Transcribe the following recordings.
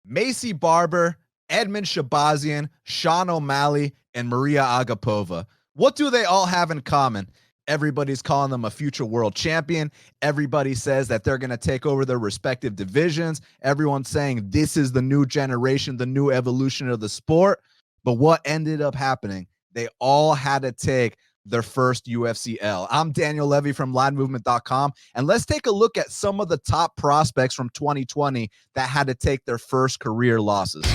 Maycee Barber, Edmen Shabazyan, Sean O'Malley, and Mariya Agapova. What do they all have in common? Everybody's calling them a future world champion. Everybody says that they're going to take over their respective divisions. Everyone's saying this is the new generation, the new evolution of the sport. But what ended up happening? They all had to take their first UFC L. I'm Daniel Levi from linemovement.com, and let's take a look at some of the top prospects from 2020 that had to take their first career losses.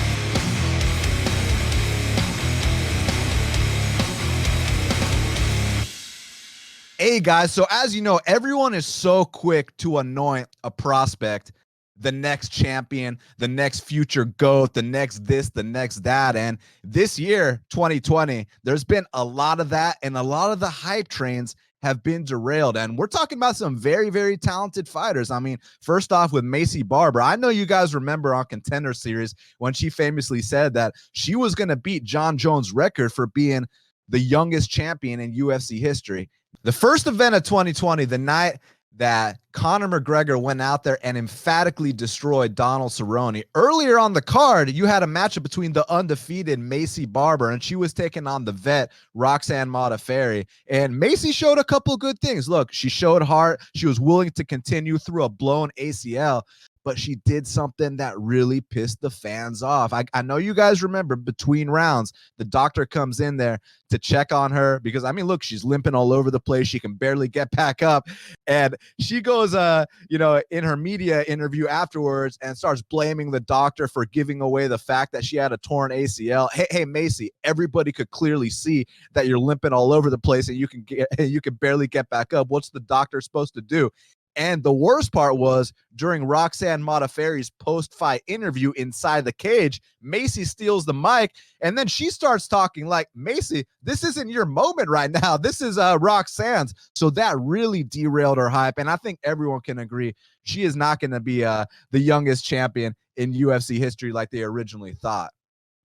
Hey guys, so as you know, everyone is so quick to anoint a prospect the next champion, the next future GOAT, the next this, the next that. And this year, 2020, there's been a lot of that, and a lot of the hype trains have been derailed. And we're talking about some very, very talented fighters. I mean, first off with Maycee Barber, I know you guys remember on Contender Series when she famously said that she was going to beat John Jones' record for being the youngest champion in UFC history. The first event of 2020, the night that Conor McGregor went out there and emphatically destroyed Donald Cerrone. Earlier on the card, you had a matchup between the undefeated Maycee Barber, and she was taking on the vet Roxanne Modafferi. And Maycee showed a couple good things. Look, she showed heart. She was willing to continue through a blown ACL, but she did something that really pissed the fans off. I know you guys remember between rounds, the doctor comes in there to check on her because, I mean, look, she's limping all over the place. She can barely get back up. And she goes, in her media interview afterwards and starts blaming the doctor for giving away the fact that she had a torn ACL. Hey, Maycee, everybody could clearly see that you're limping all over the place and you can barely get back up. What's the doctor supposed to do? And the worst part was during Roxanne Modafferi's post-fight interview inside the cage, Maycee steals the mic, and then she starts talking like, Maycee, this isn't your moment right now. This is Roxanne's. So that really derailed her hype, and I think everyone can agree she is not going to be the youngest champion in UFC history like they originally thought.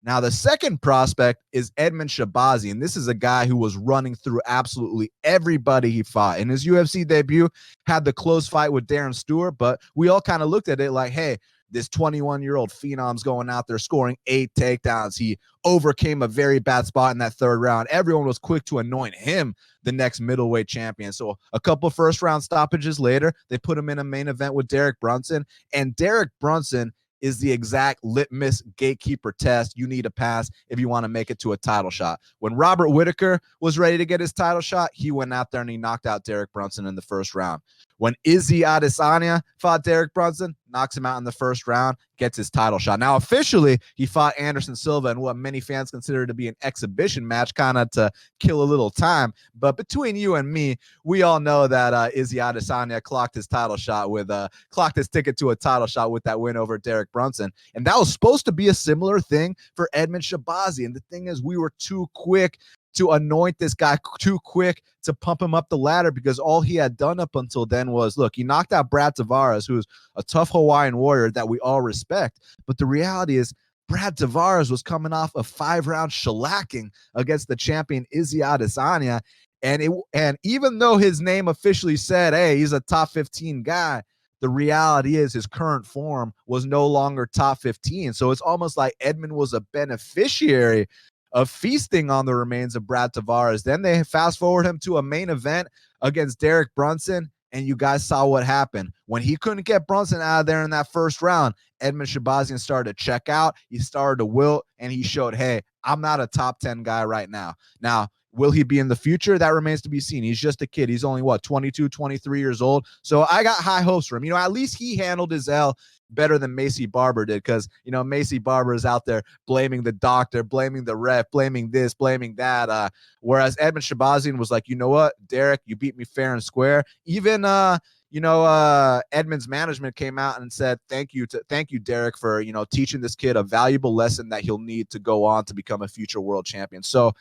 Now, the second prospect is Edwin Shabazz, and this is a guy who was running through absolutely everybody he fought. In his UFC debut, had the close fight with Darren Stewart, but we all kind of looked at it like, hey, this 21-year-old phenom's going out there scoring 8 takedowns. He overcame a very bad spot in that third round. Everyone was quick to anoint him the next middleweight champion. So a couple first-round stoppages later, they put him in a main event with Derek Brunson, and Derek Brunson is the exact litmus gatekeeper test you need to pass if you want to make it to a title shot. When Robert Whittaker was ready to get his title shot, he went out there and he knocked out Derek Brunson in the first round. When Izzy Adesanya fought Derek Brunson, knocks him out in the first round, gets his title shot. Now, officially, he fought Anderson Silva in what many fans consider to be an exhibition match, kind of to kill a little time. But between you and me, we all know that Izzy Adesanya clocked his ticket to a title shot with that win over Derek Brunson. And that was supposed to be a similar thing for Edmen Shabazz. And the thing is, we were too quick to anoint this guy, too quick to pump him up the ladder, because all he had done up until then was, look, he knocked out Brad Tavares, who's a tough Hawaiian warrior that we all respect. But the reality is, Brad Tavares was coming off a 5-round shellacking against the champion Izzy Adesanya. And even though his name officially said, hey, he's a top 15 guy, the reality is his current form was no longer top 15. So it's almost like Edmen was a beneficiary of feasting on the remains of Brad Tavares. Then they fast forward him to a main event against Derek Brunson, and you guys saw what happened. When he couldn't get Brunson out of there in that first round, Edmen Shabazz started to check out, he started to wilt, and he showed, hey, I'm not a top 10 guy right now. Now, will he be in the future? That remains to be seen. He's just a kid. He's only, 22, 23 years old. So I got high hopes for him. At least he handled his L better than Maycee Barber did, because, Maycee Barber is out there blaming the doctor, blaming the ref, blaming this, blaming that. Whereas Edmen Shabazz was like, you know what, Derek, you beat me fair and square. Even, Edmen's management came out and said, thank you, Derek, for, teaching this kid a valuable lesson that he'll need to go on to become a future world champion. So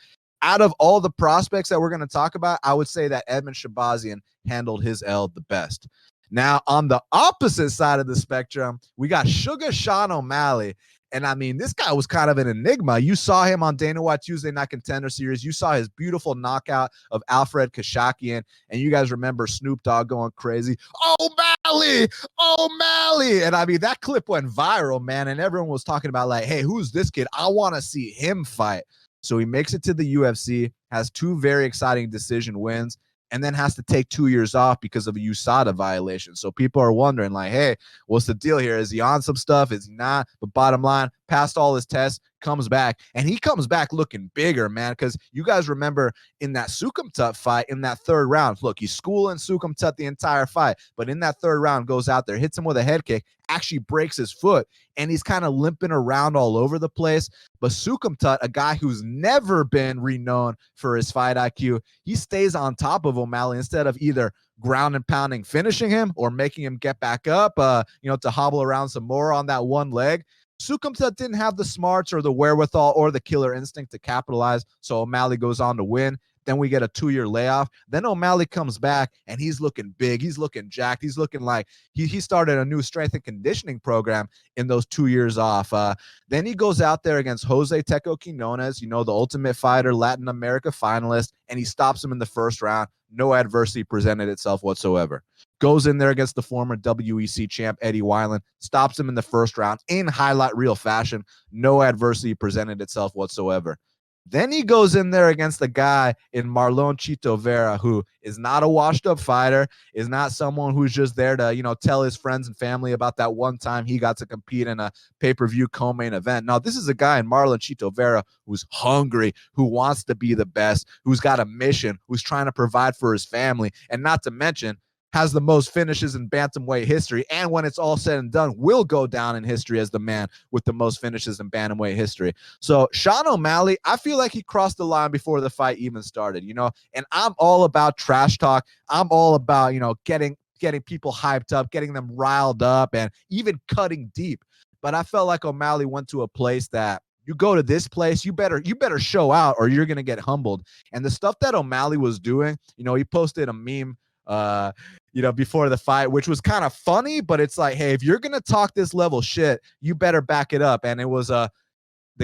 out of all the prospects that we're going to talk about, I would say that Edmen Shabazz handled his L the best. Now, on the opposite side of the spectrum, we got Sugarshot OMalley. And I mean, this guy was kind of an enigma. You saw him on Dana White Tuesday Night Contender Series. You saw his beautiful knockout of Alfred Kashakian. And you guys remember Snoop Dogg going crazy, "O'Malley, O'Malley." And I mean, that clip went viral, man. And everyone was talking about, like, hey, who's this kid? I want to see him fight. So he makes it to the UFC, has 2 very exciting decision wins, and then has to take 2 years off because of a USADA violation. So people are wondering, like, hey, what's the deal here? Is he on some stuff? Is he not? But bottom line, passed all his tests, comes back, and he comes back looking bigger, man, because you guys remember in that Sukumtut fight, in that 3rd round, look, he's schooling Sukumtut the entire fight, but in that 3rd round, goes out there, hits him with a head kick, actually breaks his foot, and he's kind of limping around all over the place. But Sukumtut, a guy who's never been renowned for his fight IQ, he stays on top of O'Malley instead of either ground and pounding, finishing him, or making him get back up, to hobble around some more on that one leg. Sukumtut didn't have the smarts or the wherewithal or the killer instinct to capitalize, so O'Malley goes on to win. Then we get a 2-year layoff. Then O'Malley comes back, and he's looking big. He's looking jacked. He's looking like he started a new strength and conditioning program in those 2 years off. Then he goes out there against Jose Teco Quinones, the Ultimate Fighter, Latin America finalist, and he stops him in the 1st round. No adversity presented itself whatsoever. Goes in there against the former WEC champ, Eddie Wineland, stops him in the 1st round in highlight reel fashion. No adversity presented itself whatsoever. Then he goes in there against the guy in Marlon Chito Vera, who is not a washed-up fighter, is not someone who's just there to, tell his friends and family about that one time he got to compete in a pay-per-view co-main event. Now, this is a guy in Marlon Chito Vera who's hungry, who wants to be the best, who's got a mission, who's trying to provide for his family, and not to mention has the most finishes in bantamweight history, and when it's all said and done, will go down in history as the man with the most finishes in bantamweight history. So Sean O'Malley, I feel like he crossed the line before the fight even started, and I'm all about trash talk. I'm all about, getting people hyped up, getting them riled up, and even cutting deep. But I felt like O'Malley went to a place that, you go to this place, you better show out or you're going to get humbled. And the stuff that O'Malley was doing, he posted a meme before the fight, which was kind of funny, but it's like, hey, if you're gonna talk this level shit, you better back it up. And it was the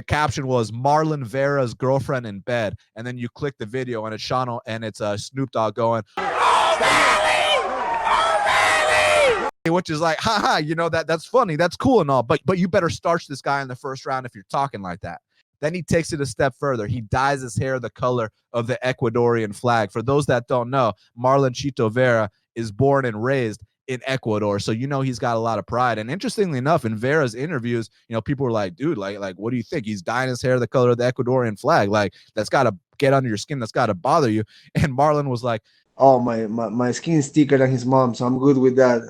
caption was Marlon Vera's girlfriend in bed, and then you click the video and it's Sean and it's Snoop Dogg going, "O'Malley! O'Malley!" Which is like, haha, that's funny, that's cool and all, but you better starch this guy in the 1st round if you're talking like that. Then he takes it a step further. He dyes his hair the color of the Ecuadorian flag. For those that don't know, Marlon Chito Vera is born and raised in Ecuador. So, he's got a lot of pride. And interestingly enough, in Vera's interviews, people were like, dude, like, what do you think? He's dyeing his hair the color of the Ecuadorian flag. Like, that's got to get under your skin. That's got to bother you. And Marlon was like, oh, my skin is thicker than his mom, so I'm good with that.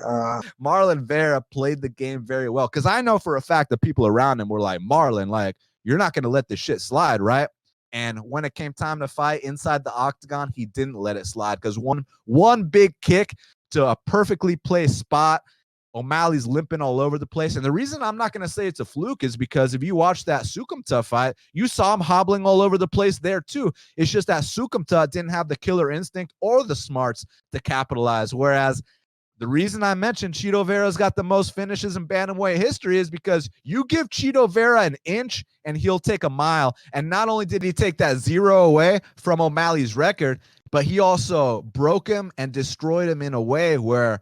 Marlon Vera played the game very well. Because I know for a fact that people around him were like, Marlon, like, you're not going to let this shit slide, right? And when it came time to fight inside the octagon, he didn't let it slide because one big kick to a perfectly placed spot, O'Malley's limping all over the place. And the reason I'm not going to say it's a fluke is because if you watch that Sukumtut fight, you saw him hobbling all over the place there too. It's just that Sukumtut didn't have the killer instinct or the smarts to capitalize, whereas the reason I mentioned Chito Vera's got the most finishes in bantamweight history is because you give Chito Vera an inch and he'll take a mile. And not only did he take that 0 away from O'Malley's record, but he also broke him and destroyed him in a way where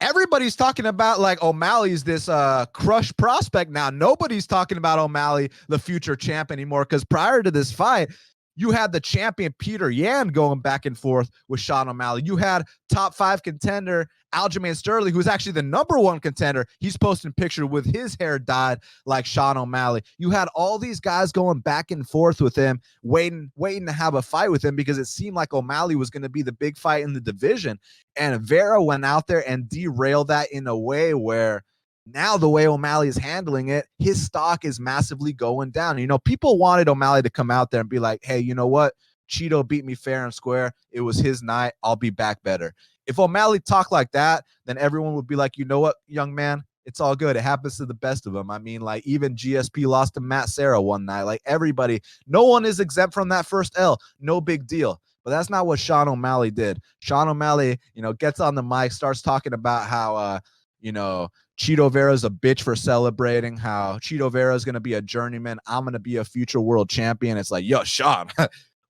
everybody's talking about like O'Malley's this crushed prospect now. Nobody's talking about O'Malley, the future champ, anymore, because prior to this fight, you had the champion Peter Yan going back and forth with Sean O'Malley. You had top 5 contender Aljamain Sterling, who's actually the #1 contender. He's posting pictures with his hair dyed like Sean O'Malley. You had all these guys going back and forth with him, waiting to have a fight with him because it seemed like O'Malley was going to be the big fight in the division. And Vera went out there and derailed that in a way where now the way O'Malley is handling it, his stock is massively going down. People wanted O'Malley to come out there and be like, hey, you know what? Chito beat me fair and square. It was his night. I'll be back better. If O'Malley talked like that, then everyone would be like, you know what, young man? It's all good. It happens to the best of them. I mean, like even GSP lost to Matt Serra one night. Like everybody, no one is exempt from that first L. No big deal. But that's not what Sean O'Malley did. Sean O'Malley, gets on the mic, starts talking about how you know, Chito Vera's a bitch for celebrating, how Chito Vera is going to be a journeyman. I'm going to be a future world champion. It's like, yo, Sean,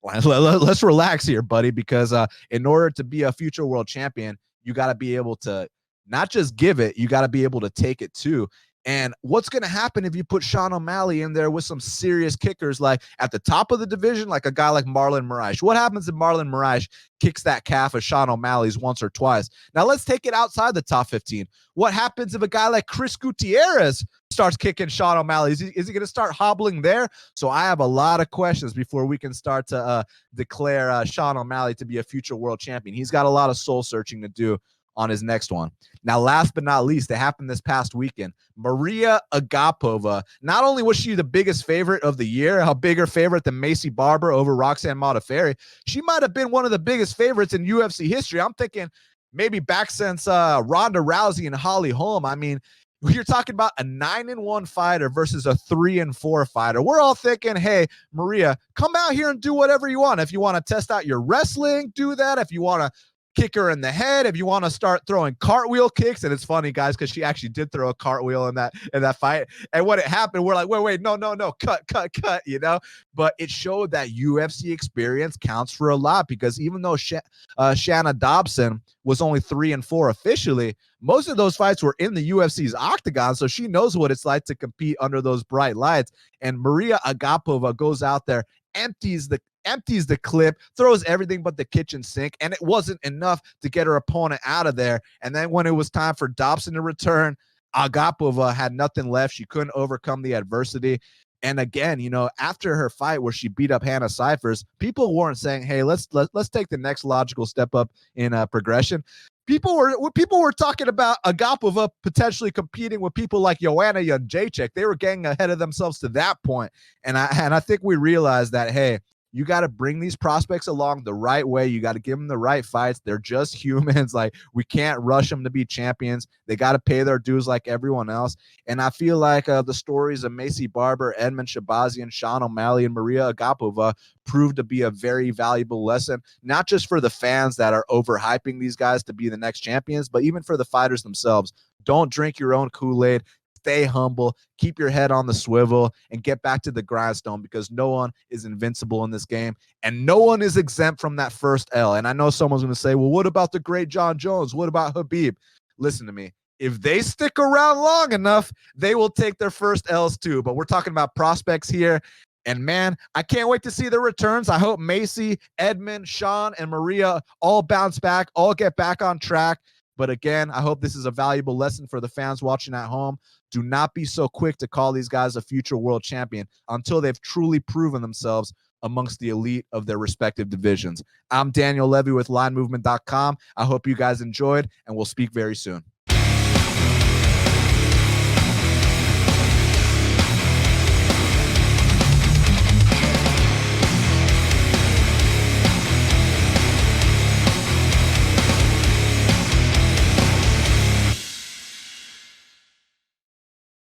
let's relax here, buddy, because in order to be a future world champion, you got to be able to not just give it, you got to be able to take it too. And what's going to happen if you put Sean O'Malley in there with some serious kickers, like at the top of the division, like a guy like Marlon Vera? What happens if Marlon Vera kicks that calf of Sean O'Malley's once or twice? Now let's take it outside the top 15. What happens if a guy like Chris Gutierrez starts kicking Sean O'Malley? Is he going to start hobbling there? So I have a lot of questions before we can start to declare Sean O'Malley to be a future world champion. He's got a lot of soul searching to do on his next one. Now, last but not least, it happened this past weekend. Mariya Agapova, not only was she the biggest favorite of the year, a bigger favorite than Maycee Barber over Roxanne Modafferi, she might have been one of the biggest favorites in UFC history. I'm thinking maybe back since Ronda Rousey and Holly Holm. I mean, you're talking about a 9-1 fighter versus a 3-4 fighter. We're all thinking, hey, Mariya, come out here and do whatever you want. If you want to test out your wrestling, do that. If you want to kick her in the head, if you want to start throwing cartwheel kicks. And it's funny, guys, because she actually did throw a cartwheel in that fight. And when it happened, we're like, wait, no, cut, you know. But it showed that UFC experience counts for a lot, because even though Shanna Dobson was only 3-4 officially, most of those fights were in the UFC's octagon, so she knows what it's like to compete under those bright lights. And Mariya Agapova goes out there, empties the clip, throws everything but the kitchen sink, and it wasn't enough to get her opponent out of there. And then when it was time for Dobson to return, Agapova had nothing left. She couldn't overcome the adversity. And again, you know, after her fight where she beat up Hannah Cifers, people weren't saying, hey, let's take the next logical step up in progression. People were talking about Agapova potentially competing with people like Joanna Jędrzejczyk. They were getting ahead of themselves to that point. And I think we realized that, hey, you got to bring these prospects along the right way. You got to give them the right fights. They're just humans. Like, we can't rush them to be champions. They got to pay their dues like everyone else. And I feel like the stories of Maycee Barber, Edmen Shabazyan, Sean O'Malley, and Mariya Agapova proved to be a very valuable lesson, not just for the fans that are overhyping these guys to be the next champions, but even for the fighters themselves. Don't drink your own Kool-Aid. Stay humble, keep your head on the swivel, and get back to the grindstone, because no one is invincible in this game, and no one is exempt from that first L. And I know someone's going to say, well, what about the great John Jones? What about Khabib? Listen to me. If they stick around long enough, they will take their first L's too. But we're talking about prospects here. And man, I can't wait to see the returns. I hope Maycee, Edmen, Sean, and Mariya all bounce back, all get back on track. But again, I hope this is a valuable lesson for the fans watching at home. Do not be so quick to call these guys a future world champion until they've truly proven themselves amongst the elite of their respective divisions. I'm Daniel Levy with LineMovement.com. I hope you guys enjoyed, and we'll speak very soon.